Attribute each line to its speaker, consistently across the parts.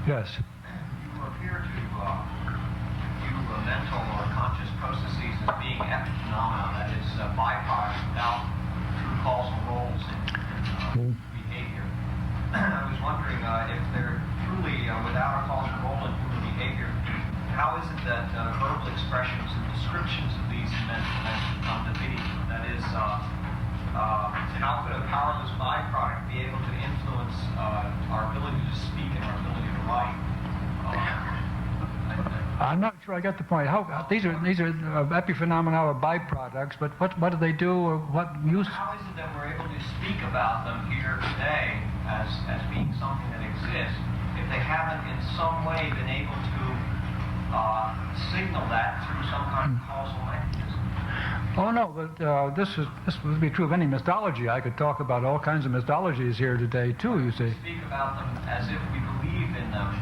Speaker 1: Yes.
Speaker 2: You appear to view mental or conscious processes as being epiphenomena, that is, byproducts without true causal roles in behavior. I was wondering if they're truly without a causal role in human behavior, how is it that verbal expressions and descriptions of these mental events come to be? That is, how could a powerless byproduct be able to influence our ability to speak and our ability to write?
Speaker 1: I'm not sure I got the point. These are epiphenomena or byproducts, but what do they do, or what use?
Speaker 2: How is it that we're able to speak about them here today as being something that exists if they haven't in some way been able to signal that through some kind of causal mechanism?
Speaker 1: Oh no, but this would be true of any mythology. I could talk about all kinds of mythologies here today too. You see.
Speaker 2: Speak about them as if we believe in them.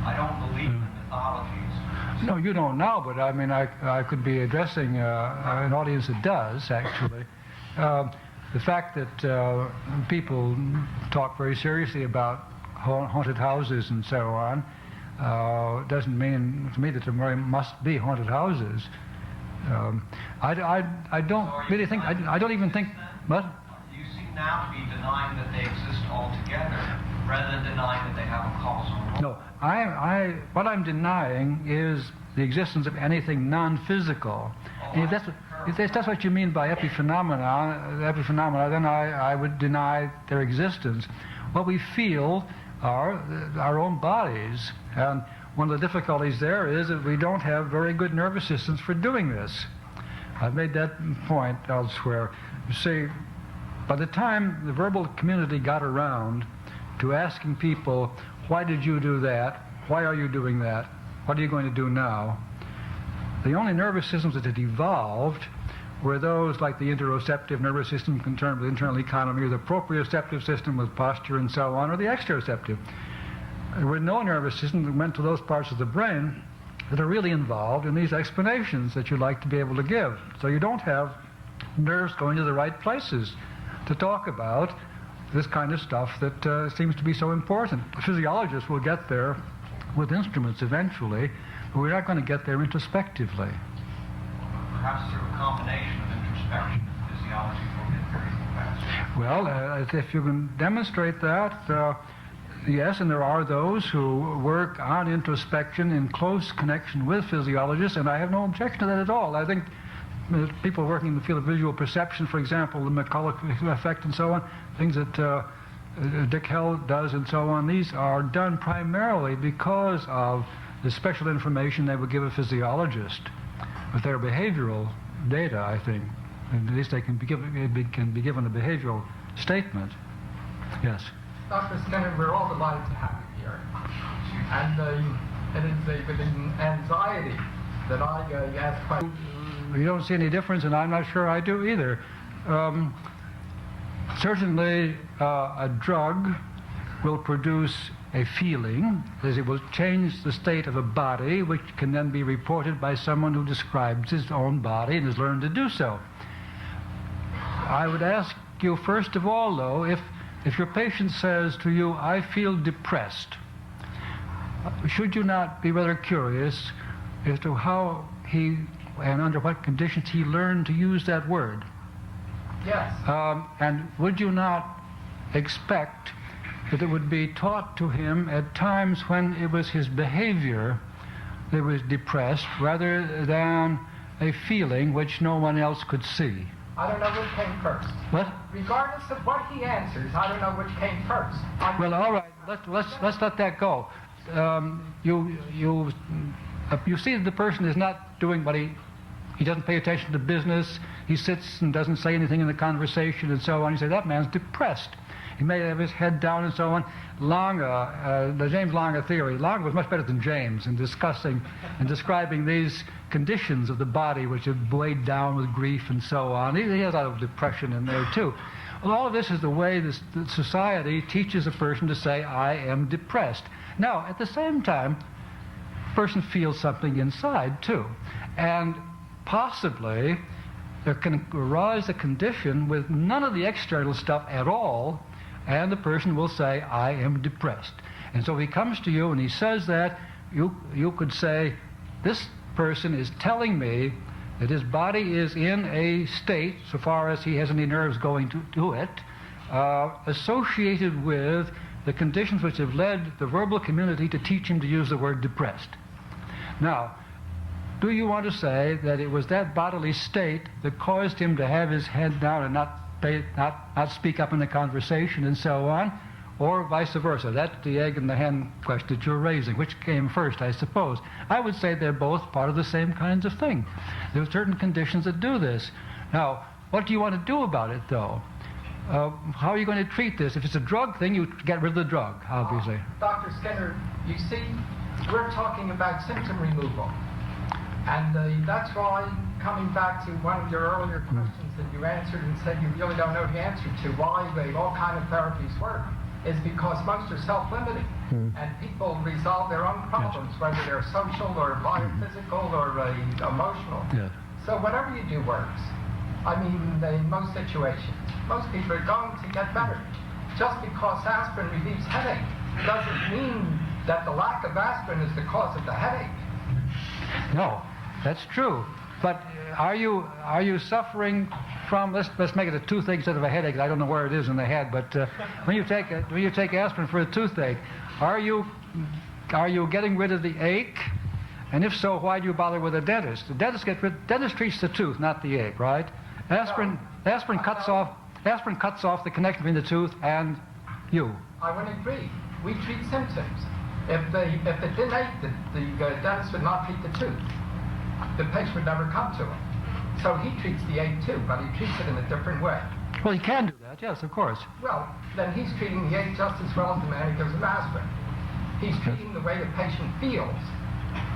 Speaker 2: I don't believe in mythologies.
Speaker 1: No, you don't now, but I mean, I could be addressing an audience that does actually. The fact that people talk very seriously about haunted houses and so on doesn't mean to me that there must be haunted houses. I don't really think. I don't even think. What?
Speaker 2: You seem now to be denying that they exist altogether, rather than denying that they have a causal role.
Speaker 1: No, what I'm denying is the existence of anything non-physical. And if that's what you mean by epiphenomena, then I would deny their existence. What we feel are our own bodies, and one of the difficulties there is that we don't have very good nervous systems for doing this. I've made that point elsewhere. You see, by the time the verbal community got around to asking people, why did you do that? Why are you doing that? What are you going to do now? The only nervous systems that had evolved were those like the interoceptive nervous system concerned with internal economy, or the proprioceptive system with posture and so on, or the exteroceptive. There were no nervous systems that went to those parts of the brain that are really involved in these explanations that you'd like to be able to give. So you don't have nerves going to the right places to talk about this kind of stuff that seems to be so important. Physiologists will get there with instruments eventually, but we're not going to get there introspectively.
Speaker 2: Perhaps through a combination of introspection and physiology will get there even faster.
Speaker 1: Well, if you can demonstrate that, yes, and there are those who work on introspection in close connection with physiologists, and I have no objection to that at all. I think people working in the field of visual perception, for example, the McCulloch effect and so on, things that Dick Hell does and so on, these are done primarily because of the special information they would give a physiologist with their behavioral data, I think. At least they can be given a behavioral statement. Yes.
Speaker 3: Dr. Skinner, we're all delighted to have you here. And it is with anxiety that I ask questions.
Speaker 1: You don't see any difference, and I'm not sure I do either. Certainly, a drug will produce a feeling, as it will change the state of a body, which can then be reported by someone who describes his own body and has learned to do so. I would ask you, first of all, though, if your patient says to you, I feel depressed, should you not be rather curious as to how he and under what conditions he learned to use that word?
Speaker 3: Yes.
Speaker 1: And would you not expect that it would be taught to him at times when it was his behavior that was depressed rather than a feeling which no one else could see?
Speaker 3: I don't know which came first.
Speaker 1: What?
Speaker 3: Regardless of what he answers, I don't know which came first.
Speaker 1: Well, all right. Let's let that go. You see that the person is not doing what he doesn't pay attention to business. He sits and doesn't say anything in the conversation and so on. You say that man's depressed. He may have his head down and so on. The James Lange theory. Lange was much better than James in discussing and describing these conditions of the body which are weighed down with grief and so on. He has a lot of depression in there too. Well, all of this is the way the society teaches a person to say, I am depressed. Now, at the same time, the person feels something inside too. And possibly there can arise a condition with none of the external stuff at all, and the person will say, I am depressed. And so he comes to you and he says that, you could say, this person is telling me that his body is in a state, so far as he has any nerves going to it, associated with the conditions which have led the verbal community to teach him to use the word depressed. Now, do you want to say that it was that bodily state that caused him to have his head down and not speak up in the conversation and so on, or vice versa? That's the egg and the hen question that you're raising. Which came first, I suppose? I would say they're both part of the same kinds of thing. There are certain conditions that do this. Now, what do you want to do about it, though? How are you going to treat this? If it's a drug thing, you get rid of the drug, obviously.
Speaker 3: Dr. Skinner, you see, we're talking about symptom removal. And that's why, coming back to one of your earlier questions that you answered and said you really don't know the answer to, why all kind of therapies work, is because most are self-limiting. And people resolve their own problems, whether they're social or biophysical or emotional. So whatever you do works. I mean, in most situations, most people are going to get better. Just because aspirin relieves headache doesn't mean that the lack of aspirin is the cause of the headache.
Speaker 1: No, that's true. But are you suffering from, let's make it a toothache instead of a headache? I don't know where it is in the head, but when you take aspirin for a toothache, are you getting rid of the ache? And if so, why do you bother with a dentist? The dentist treats the tooth, not the ache, right? Aspirin cuts off the connection between the tooth and you.
Speaker 3: I would agree. We treat symptoms. If it didn't ache, the dentist would not treat the tooth. The patient would never come to him. So he treats the ache too, but he treats it in a different way.
Speaker 1: Well, he can do that, yes, of course.
Speaker 3: Well, then he's treating the ache just as well as the man who gives him aspirin. He's treating the way the patient feels.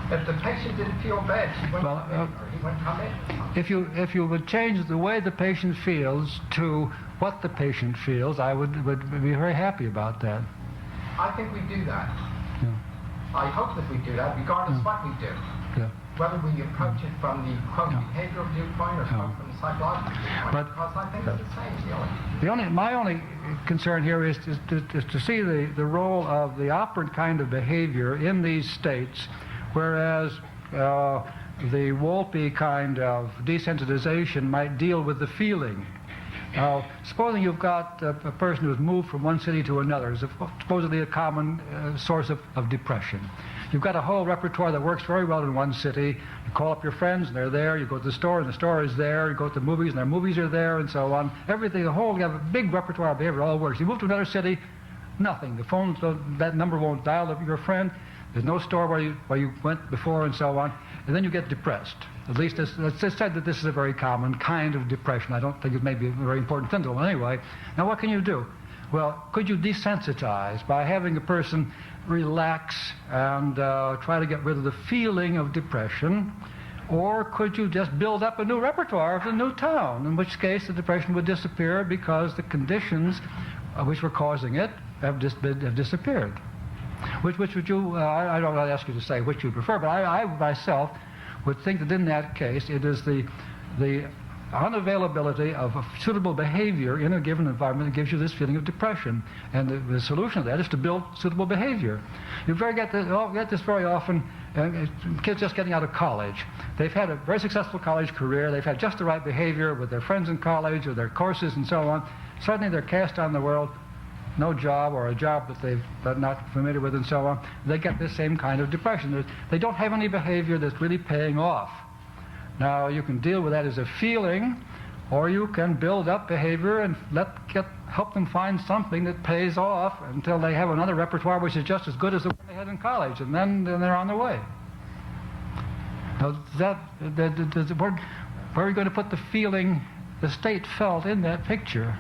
Speaker 3: If the patient didn't feel bad, she wouldn't come in, or he wouldn't come in.
Speaker 1: If you would change the way the patient feels to what the patient feels, I would be very happy about that.
Speaker 3: I think we do that.
Speaker 1: Yeah.
Speaker 3: I hope that we do that, regardless what we do.
Speaker 1: Yeah.
Speaker 3: Whether we approach it from the quote behavioral viewpoint or from the psychological viewpoint, because I think it's the same, really.
Speaker 1: My only concern here is to see the role of the operant kind of behavior in these states, whereas the Wolpe kind of desensitization might deal with the feeling. Now, supposing you've got a person who's moved from one city to another, is supposedly a common source of depression. You've got a whole repertoire that works very well in one city. You call up your friends and they're there. You go to the store and the store is there. You go to the movies and their movies are there, and so on. Everything, you have a big repertoire of behavior, all works. You move to another city, nothing. The phone, that number won't dial up your friend. There's no store where you went before, and so on. And then you get depressed. At least it's said that this is a very common kind of depression. I don't think it may be a very important thing, though. Anyway, now what can you do? Well, could you desensitize by having a person relax and try to get rid of the feeling of depression? Or could you just build up a new repertoire of the new town, in which case the depression would disappear because the conditions which were causing it have disappeared? Which would you, I don't want to ask you to say which you prefer, but I myself would think that in that case it is the unavailability of a suitable behavior in a given environment that gives you this feeling of depression. And the solution to that is to build suitable behavior. You get this very often, kids just getting out of college. They've had a very successful college career. They've had just the right behavior with their friends in college or their courses and so on. Suddenly they're cast on the world, no job or a job that they're not familiar with and so on. They get this same kind of depression. They don't have any behavior that's really paying off. Now, you can deal with that as a feeling, or you can build up behavior and help them find something that pays off until they have another repertoire which is just as good as the one they had in college, and then they're on their way. Now, where are you going to put the feeling the state felt in that picture?